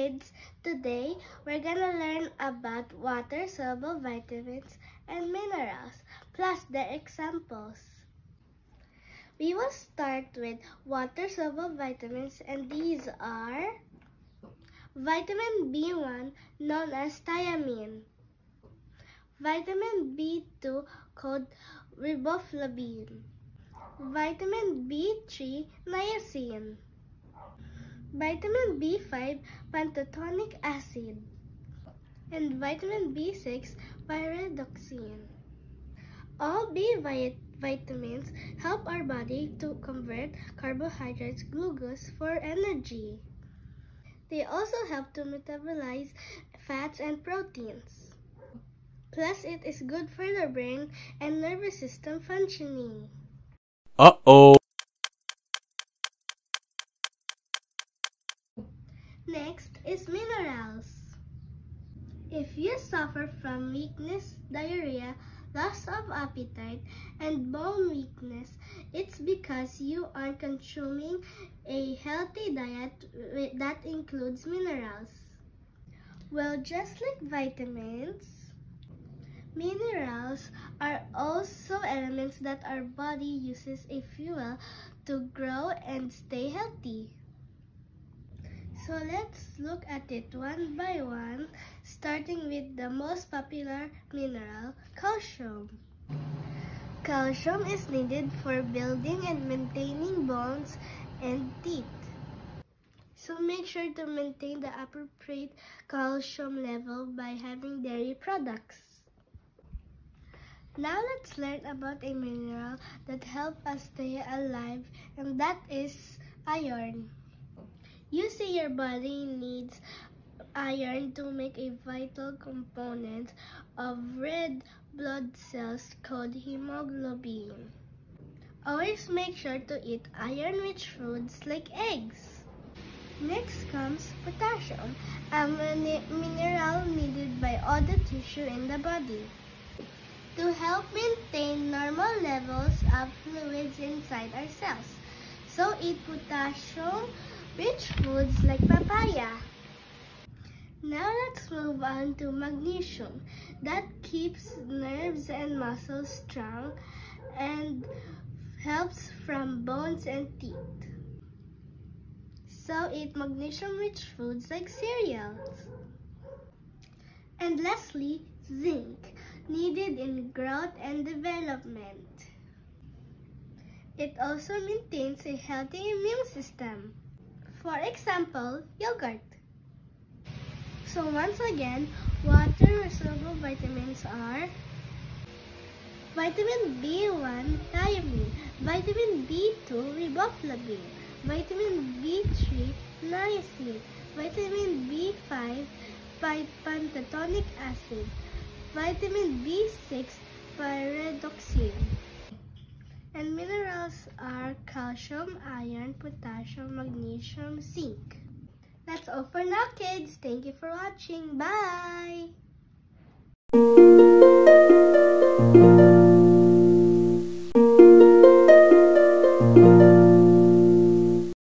kids! Today, we're gonna learn about water-soluble vitamins and minerals, plus their examples. We will start with water-soluble vitamins, and these are vitamin B1, known as thiamine, vitamin B2, called riboflavin, vitamin B3, niacin, vitamin B5, pantotonic acid, and vitamin B6, pyridoxine. All B vitamins help our body to convert carbohydrates, glucose, for energy. They also help to metabolize fats and proteins. Plus, it is good for the brain and nervous system functioning. Uh-oh! Next is minerals. If you suffer from weakness, diarrhea, loss of appetite, and bone weakness, it's because you aren't consuming a healthy diet that includes minerals. Well, just like vitamins, minerals are also elements that our body uses as fuel to grow and stay healthy. So let's look at it one by one, starting with the most popular mineral, calcium. Calcium is needed for building and maintaining bones and teeth. So make sure to maintain the appropriate calcium level by having dairy products. Now let's learn about a mineral that helps us stay alive, and that is iron. You see, your body needs iron to make a vital component of red blood cells called hemoglobin. Always make sure to eat iron-rich foods like eggs. Next comes potassium, a mineral needed by all the tissue in the body to help maintain normal levels of fluids inside our cells. So eat potassium-rich foods like papaya. Now let's move on to magnesium, that keeps nerves and muscles strong and helps from bones and teeth. So eat magnesium-rich foods like cereals. And lastly, zinc, needed in growth and development. It also maintains a healthy immune system. For example, yogurt. So once again, water-soluble vitamins are vitamin B1, thiamine, vitamin B2, riboflavin, vitamin B3, niacin, vitamin B5, pantotonic acid, vitamin B6, pyridoxine. And minerals are calcium, iron, potassium, magnesium, zinc. That's all for now, kids. Thank you for watching. Bye!